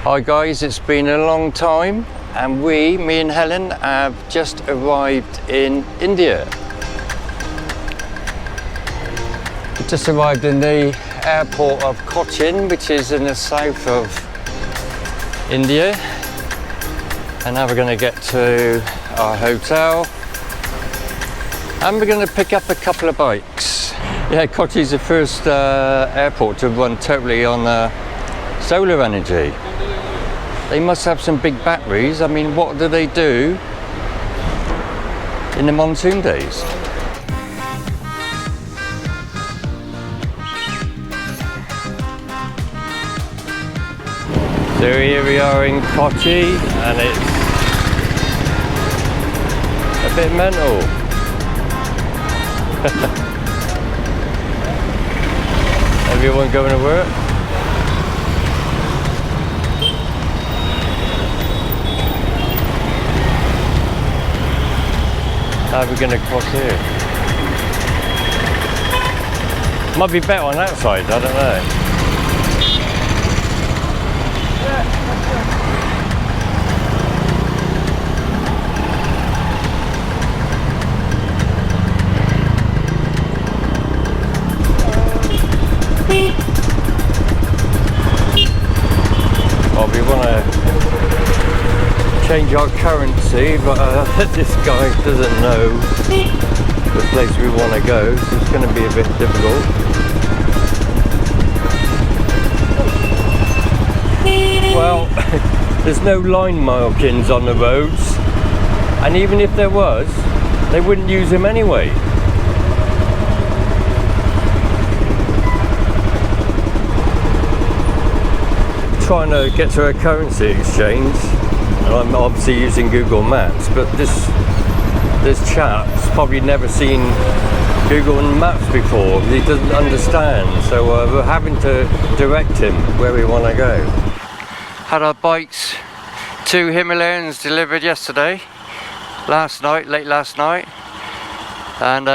Hi guys, it's been a long time and me and Helen have just arrived in India. We just arrived in the airport of Cochi, which is in the south of India. And now we're going to get to our hotel and we're going to pick up a couple of bikes. Yeah, Cochi is the first airport to run totally on solar energy. They must have some big batteries. I mean, what do they do in the monsoon days? So here we are in Cochi and it's a bit mental. Everyone going to work? How are we going to cross here? Might be better on that side, I don't know. Well, we want to change our currency, but this guy doesn't know the place we want to go, so it's going to be a bit difficult. Well, there's no line markings on the roads, and even if there was, they wouldn't use them anyway. Trying to get to a currency exchange, and I'm obviously using Google Maps, but this chap's probably never seen Google Maps before. He doesn't understand, so we're having to direct him where we want to go. Had our bikes, 2 Himalayans delivered yesterday, late last night, and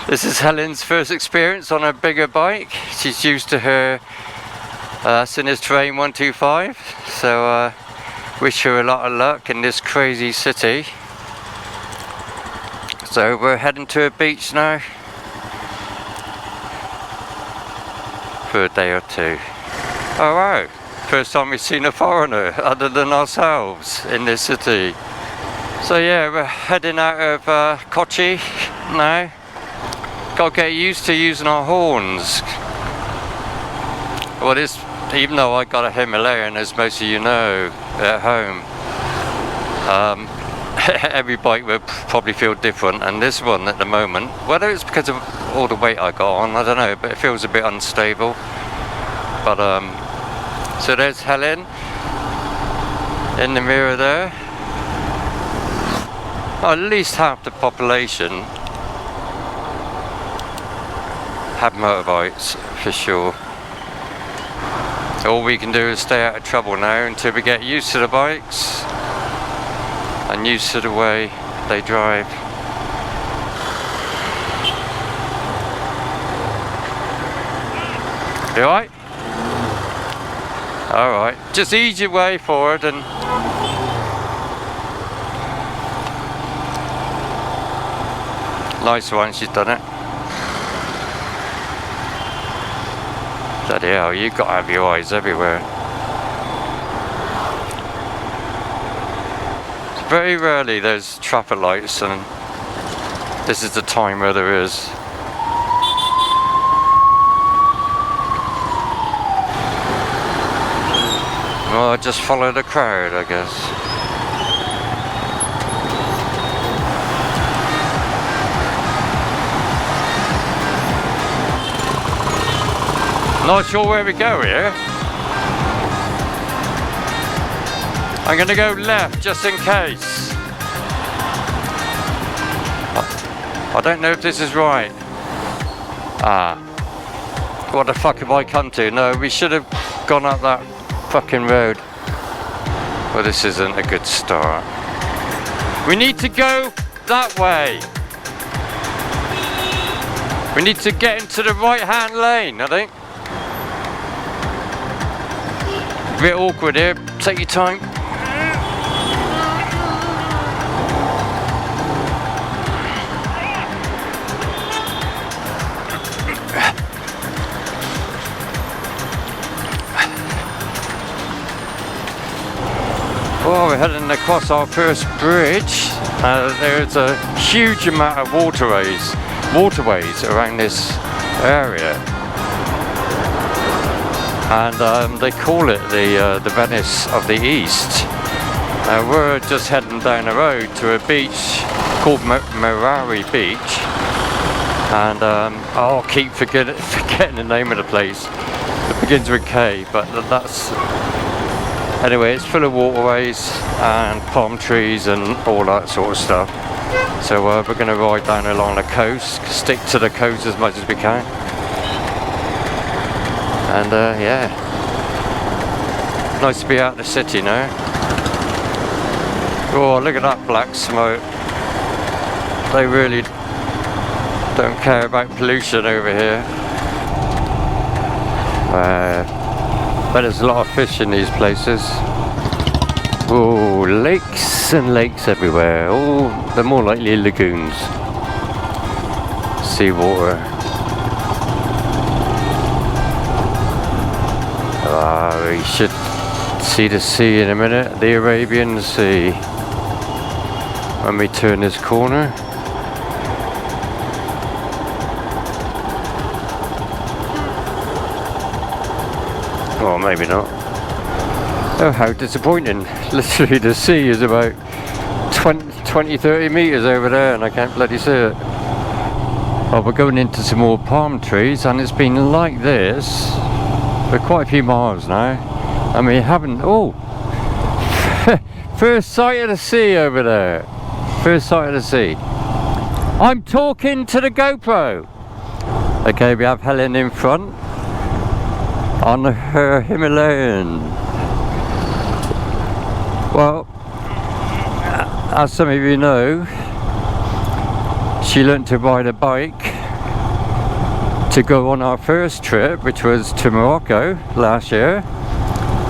this is Helen's first experience on a bigger bike. She's used to her Sinners Terrain 125, so wish her a lot of luck in this crazy city. So we're heading to a beach now for a day or two. Oh wow, first time we've seen a foreigner other than ourselves in this city. So yeah, we're heading out of Cochi now. Got to get used to using our horns. Well, even though I got a Himalayan, as most of you know, at home, every bike will probably feel different, and this one at the moment, whether it's because of all the weight I got on, I don't know, but it feels a bit unstable. But so there's Helene in the mirror there. At least half the population have motorbikes for sure. All we can do is stay out of trouble now until we get used to the bikes and used to the way they drive. You alright? Alright, just ease your way forward and nice one, she's done it. Bloody hell, you've got to have your eyes everywhere. Very rarely there's traffic lights, and this is the time where there is. Well, just follow the crowd, I guess. Not sure where we go here. I'm going to go left just in case. I don't know if this is right. What the fuck have I come to? No, we should have gone up that fucking road. Well, this isn't a good start. We need to go that way. We need to get into the right hand lane, I think. A bit awkward here, take your time. Well, we're heading across our first bridge. There's a huge amount of waterways around this area, and they call it the Venice of the East. We're just heading down the road to a beach called Mirari Beach, and I'll keep forgetting the name of the place. It begins with K, but that's... Anyway, it's full of waterways and palm trees and all that sort of stuff. So we're going to ride down along the coast, stick to the coast as much as we can. And yeah, nice to be out of the city now. Oh, look at that black smoke. They really don't care about pollution over here. But there's a lot of fish in these places. Oh, lakes and lakes everywhere. Oh, they're more likely lagoons. Seawater. We should see the sea in a minute, the Arabian Sea, when we turn this corner. Or maybe not. Oh, how disappointing. Literally the sea is about 20-30 metres over there and I can't bloody see it. Well, we're going into some more palm trees and it's been like this for quite a few miles now. And we haven't... Oh! First sight of the sea over there. First sight of the sea. I'm talking to the GoPro. Okay, we have Helene in front on her Himalayan. Well, as some of you know, she learnt to ride a bike to go on our first trip, which was to Morocco last year,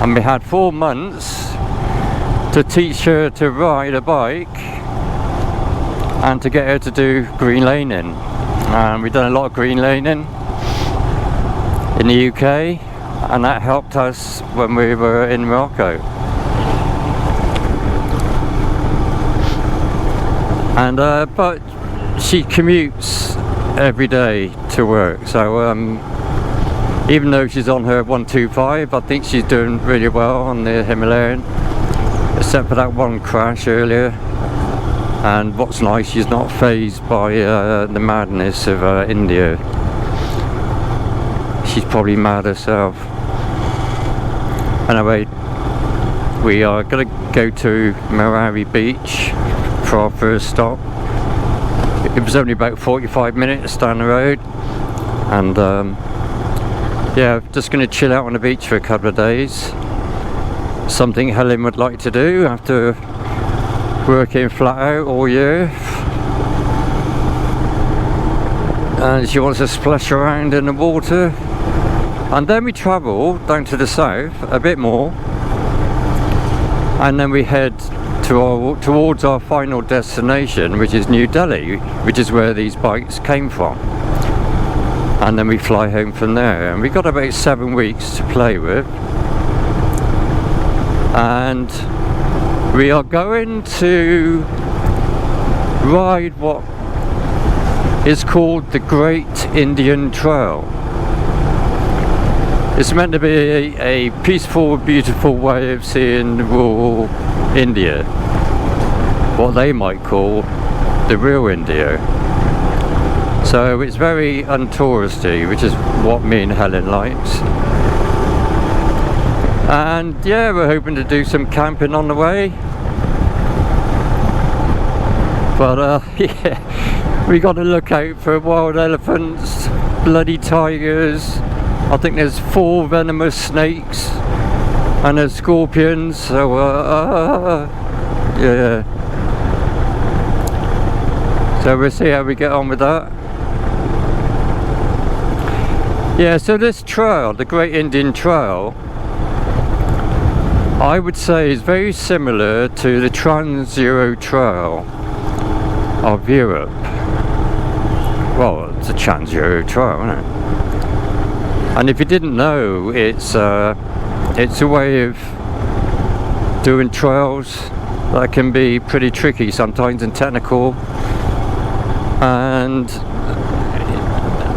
and we had 4 months to teach her to ride a bike and to get her to do green laning. And we've done a lot of green laning in the UK, and that helped us when we were in Morocco. And but she commutes every day to work, so even though she's on her 125, I think she's doing really well on the Himalayan, except for that one crash earlier. And what's nice, she's not fazed by the madness of India. She's probably mad herself. Anyway, we are going to go to Mirari Beach for our first stop. It was only about 45 minutes down the road, and yeah, just going to chill out on the beach for a couple of days. Something Helen would like to do after working flat out all year, and she wants to splash around in the water. And then we travel down to the south a bit more, and then we head towards our final destination, which is New Delhi, which is where these bikes came from. And then we fly home from there, and we've got about 7 weeks to play with. And we are going to ride what is called the Great Indian Trail. It's meant to be a peaceful, beautiful way of seeing rural India, what they might call the real India. So it's very untouristy, which is what me and Helen likes. And yeah, we're hoping to do some camping on the way. But yeah, we got to look out for wild elephants, bloody tigers. I think there's 4 venomous snakes and there's scorpions, so yeah. So we'll see how we get on with that. Yeah, so this trail, the Great Indian Trail, I would say is very similar to the Trans-Euro Trail of Europe. Well, it's a Trans-Euro Trail, isn't it? And if you didn't know, it's a way of doing trails that can be pretty tricky sometimes and technical, and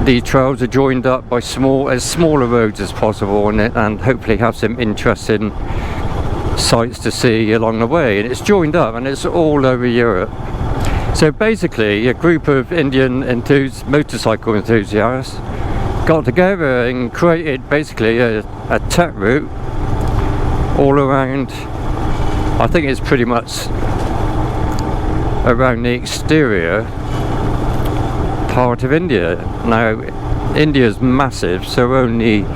the trails are joined up by smaller roads as possible, and hopefully have some interesting sights to see along the way. And it's joined up and it's all over Europe. So basically a group of Indian motorcycle enthusiasts got together and created basically a tech route all around. I think it's pretty much around the exterior part of India. Now India's massive, so we're only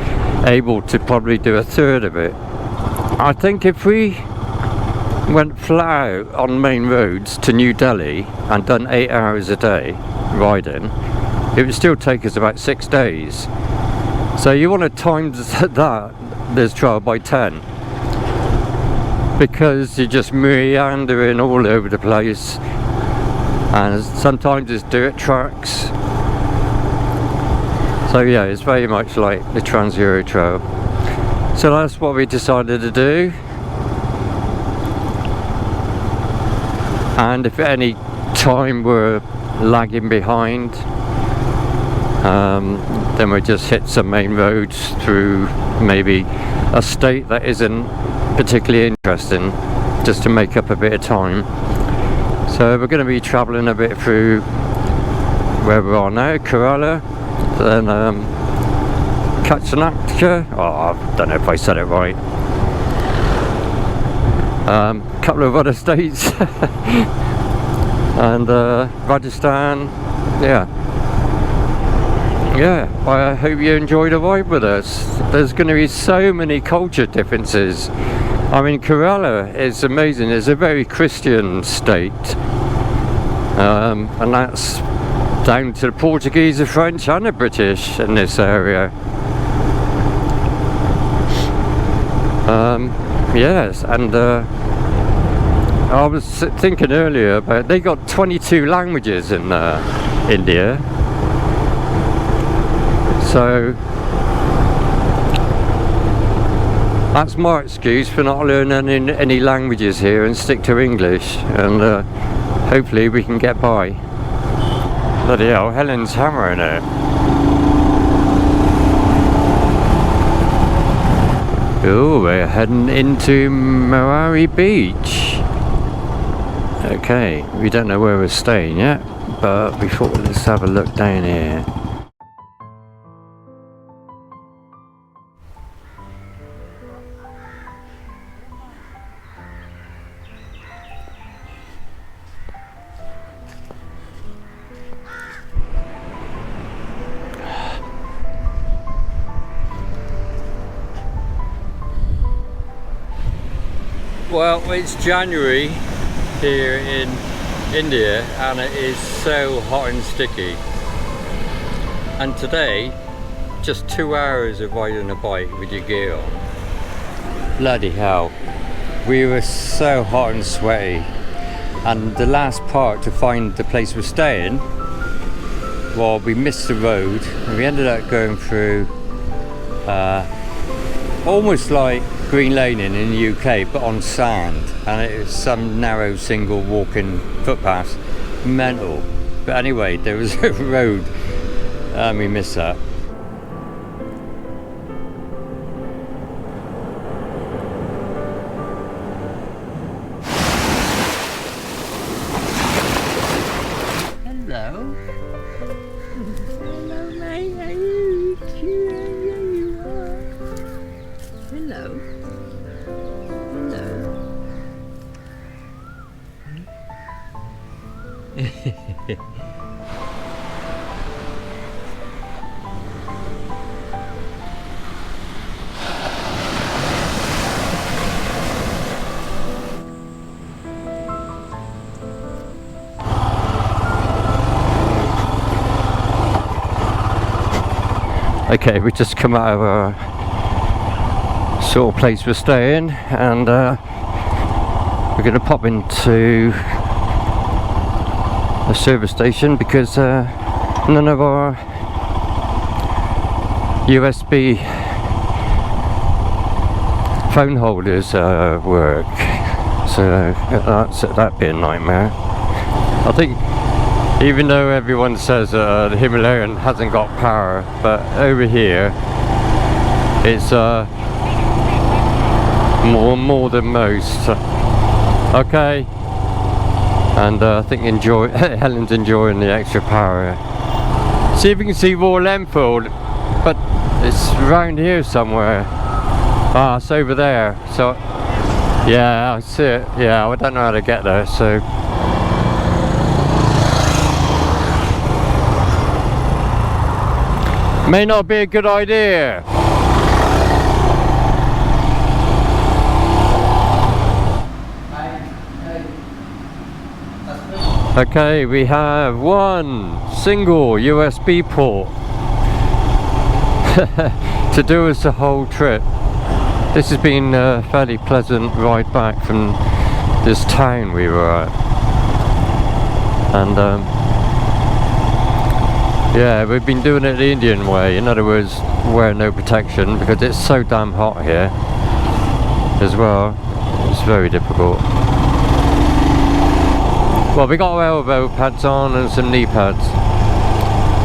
able to probably do a third of it. I think if we went flat out on main roads to New Delhi and done 8 hours a day riding, it would still take us about 6 days. So you want to times this trail by 10, because you're just meandering all over the place, and sometimes it's dirt tracks. So yeah, it's very much like the Trans-Euro Trail. So that's what we decided to do. And if at any time we're lagging behind, then we just hit some main roads through maybe a state that isn't particularly interesting, just to make up a bit of time. So we're going to be travelling a bit through where we are now, Kerala, then Kachi, I don't know if I said it right, couple of other states, and Rajasthan. Yeah, I hope you enjoyed the ride with us. There's going to be so many culture differences. I mean, Kerala is amazing. It's a very Christian state, and that's down to the Portuguese, the French and the British in this area. Yes, and I was thinking earlier about, they got 22 languages in India. So that's my excuse for not learning any languages here and stick to English, and hopefully we can get by. Bloody hell, Helene's hammering it. Oh, we're heading into Maori Beach. Okay, we don't know where we're staying yet, but we thought let's have a look down here. Well, it's January here in India and it is so hot and sticky. And today, just 2 hours of riding a bike with your gear on. Bloody hell. We were so hot and sweaty. And the last part to find the place we're staying, well, we missed the road and we ended up going through almost like greenlaning in the UK, but on sand, and it was some narrow single walking footpath. Mental. But anyway, there was a road and we missed that. Hello. Hello, mate. How you doing? Hello. Okay, we just come out of a sort of place we're staying, and we're going to pop into a service station because none of our USB phone holders work, so that'd be a nightmare. I think even though everyone says the Himalayan hasn't got power, but over here it's more than most. Okay, and I think Helen's enjoying the extra power. See if you can see Royal Enfield, but it's around here somewhere. Ah, it's over there. So yeah, I see it. Yeah, I don't know how to get there, so may not be a good idea. Okay, we have one single USB port to do us the whole trip. This has been a fairly pleasant ride back from this town we were at, and yeah, we've been doing it the Indian way. In other words, wear no protection because it's so damn hot here as well. It's very difficult. Well, we got our elbow pads on and some knee pads.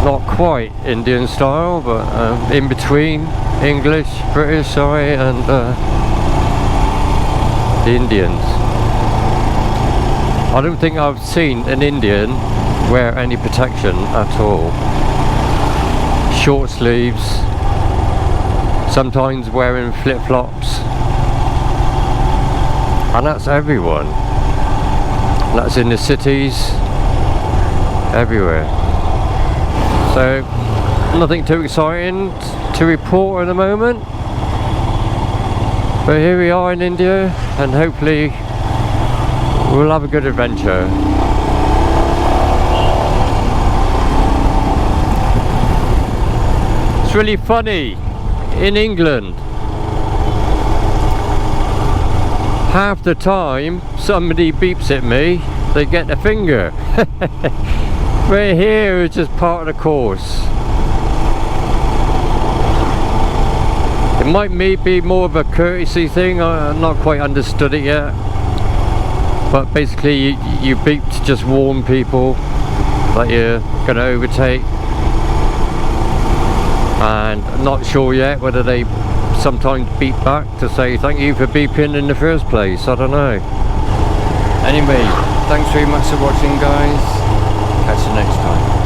Not quite Indian style, but in between English, British, sorry, and the Indians. I don't think I've seen an Indian wear any protection at all. Short sleeves, sometimes wearing flip-flops, and that's everyone. That's in the cities, everywhere. So nothing too exciting to report at the moment, but here we are in India, and hopefully we'll have a good adventure. It's really funny in England. Half the time somebody beeps at me, they get the finger. We're here, it's just part of the course. It might be more of a courtesy thing, I've not quite understood it yet. But basically you beep to just warn people that you're going to overtake. And I'm not sure yet whether they sometimes beep back to say thank you for beeping in the first place. I don't know. Anyway, thanks very much for watching, guys. Catch you next time.